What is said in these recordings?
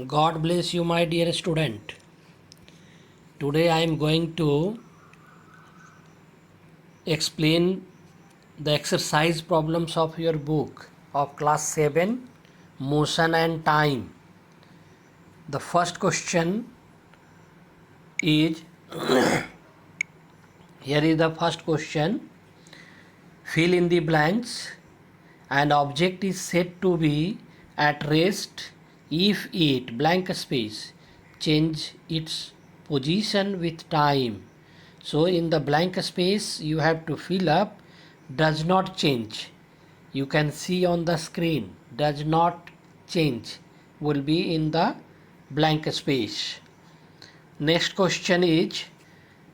God bless you, my dear student. Today I am going to explain the exercise problems of your book of class 7, Motion and Time. The first question is here is the first question. Fill in the blanks. An object is said to be at rest if it blank space change its position with time. So in the blank space you have to fill up does not change. You can see on the screen does not change will be in the blank space. Next question is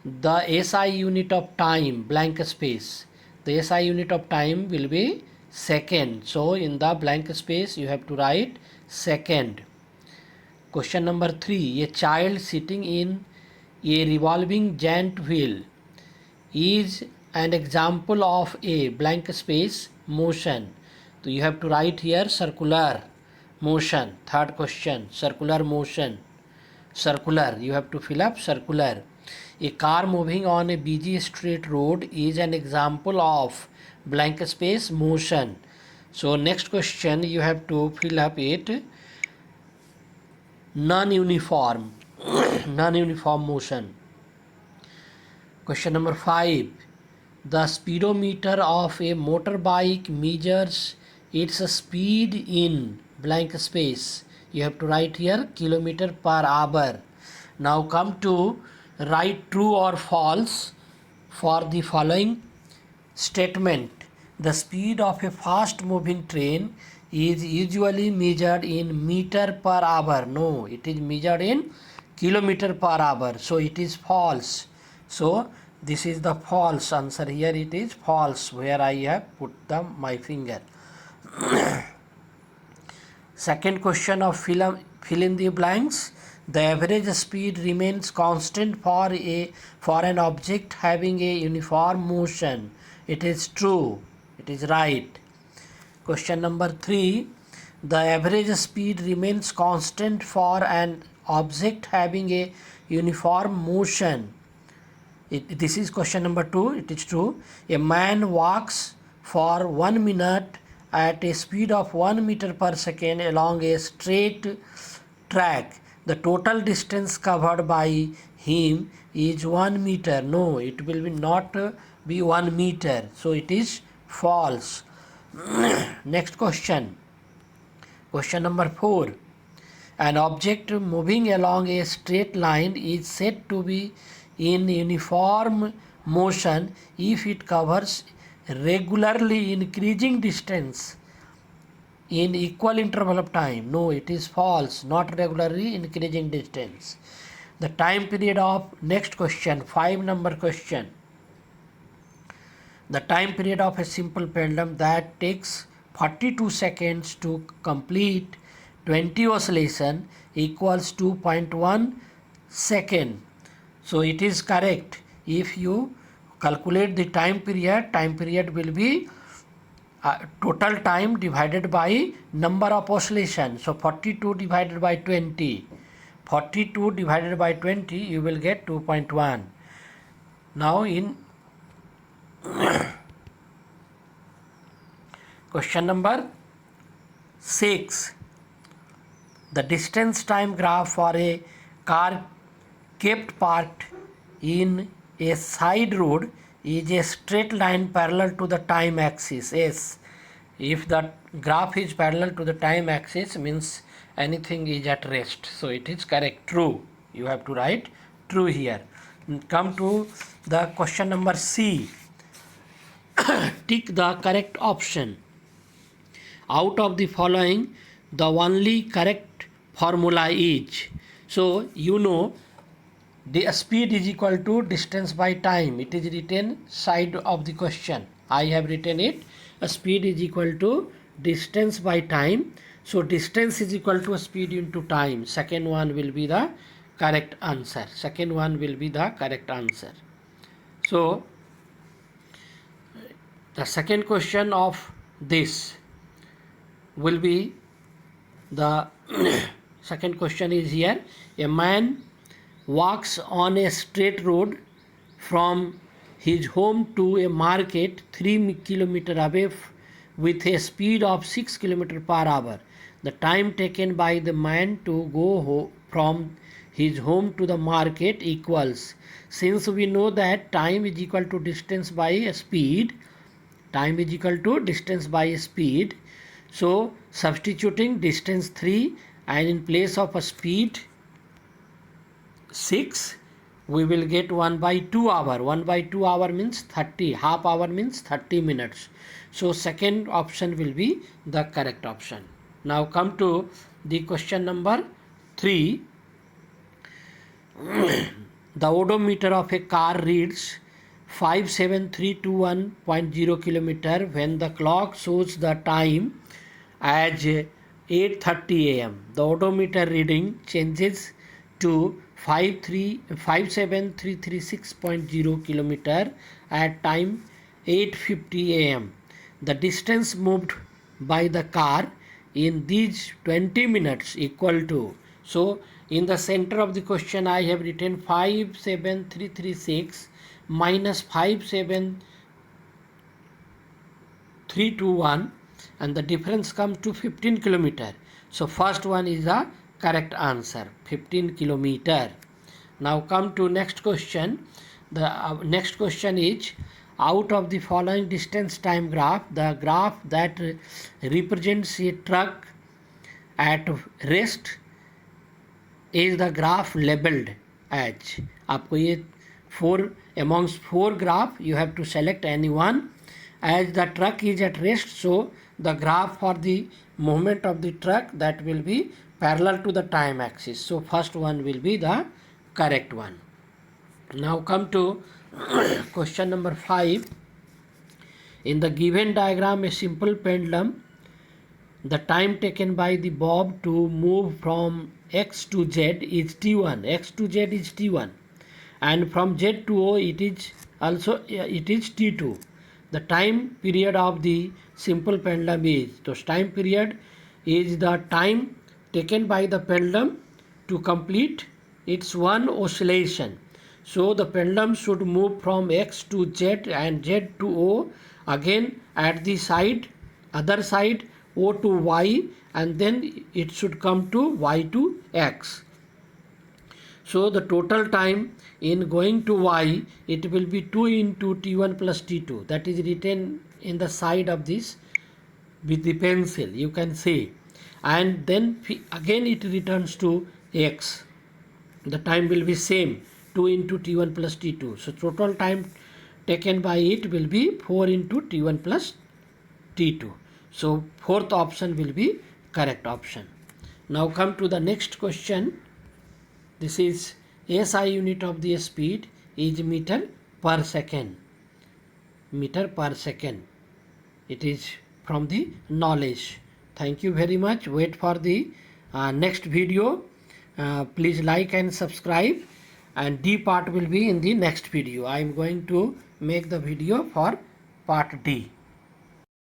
the SI unit of time blank space. The SI unit of time will be second. So in the blank space you have to write second. Question number 3. A child sitting in a revolving giant wheel is an example of a blank space motion. So you have to write here circular motion. Third question, circular motion. Circular, you have to fill up circular. A car moving on a busy straight road is an example of blank space motion. So next question you have to fill up it non-uniform non-uniform motion. Question number 5. The speedometer of a motorbike measures its speed in blank space. You have to write here kilometer per hour. Now come to write true or false for the following statement. The speed of a fast moving train is usually measured in meter per hour. No, it is measured in kilometer per hour. So it is false. So this is the false answer. Here it is false where I have put my finger. Second question of fill in the blanks. The average speed remains constant for an object having a uniform motion. It is true. It is right. Question number 3. The average speed remains constant for an object having a uniform motion. This is question number 2. It is true. A man walks for 1 minute at a speed of 1 meter per second along a straight track. The total distance covered by him is 1 meter. No, it will not be 1 meter. So it is false. Next question. Question number 4. An object moving along a straight line is said to be in uniform motion if it covers regularly increasing distance in equal interval of time. No, it is false. Not regularly increasing distance. The time period of next question, 5 number question. The time period of a simple pendulum that takes 42 seconds to complete 20 oscillation equals 2.1 second. So it is correct. If you calculate the time period will be total time divided by number of oscillation. So 42 divided by 20. 42 divided by 20 you will get 2.1. Now in question number 6. The distance time graph for a car kept parked in a side road is a straight line parallel to the time axis. Yes, if the graph is parallel to the time axis means anything is at rest. So it is correct. True. You have to write true here. Come to the question number C. Tick the correct option. Out of the following, the only correct formula is, so you know the speed is equal to distance by time. It is written side of the question. I have written it. Speed is equal to distance by time. So distance is equal to speed into time. Second one will be the correct answer. Second one will be the correct answer. So the second question of this will be the Second question is here. A man walks on a straight road from his home to a market 3 kilometer away with a speed of 6 kilometer per hour. The time taken by the man to go from his home to the market equals, since we know that time is equal to distance by speed, time is equal to distance by speed. So substituting distance 3 and in place of a speed 6, we will get 1 by 2 hour. 1 by 2 hour means 30, half hour means 30 minutes. So second option will be the correct option. Now come to the question number 3. The odometer of a car reads 57321.0 kilometer when the clock shows the time as 8:30 a.m. The odometer reading changes to 57336.0 kilometer at time 8:50 a.m. The distance moved by the car in these 20 minutes equal to, so in the center of the question I have written 57336 minus 57321 and the difference comes to 15 kilometer. So first one is the correct answer, 15 kilometer. Now come to next question. The next question is, out of the following distance time graph, the graph that represents a truck at rest is the graph labeled as. आपको ये amongst 4 graph you have to select any one. As the truck is at rest, so the graph for the movement of the truck, that will be parallel to the time axis. So first one will be the correct one. Now come to question number 5. In the given diagram, a simple pendulum, the time taken by the bob to move from x to z is t1. X to z is t1, and from z to o it is t2. The time period of the simple pendulum is, so time period is the time taken by the pendulum to complete its one oscillation. So the pendulum should move from x to z and z to o, again at the side, other side, o to y, and then it should come to y to x. So the total time in going to y, it will be 2 into t1 plus t2. That is written in the side of this with the pencil, you can see. And then again it returns to x. The time will be same, 2 into t1 plus t2. So total time taken by it will be 4 into t1 plus t2. So fourth option will be correct option. Now come to the next question. This is SI unit of the speed is meter per second. Meter per second. It is from the knowledge. Thank you very much. Wait for the next video. Please like and subscribe, and D part will be in the next video. I am going to make the video for part D.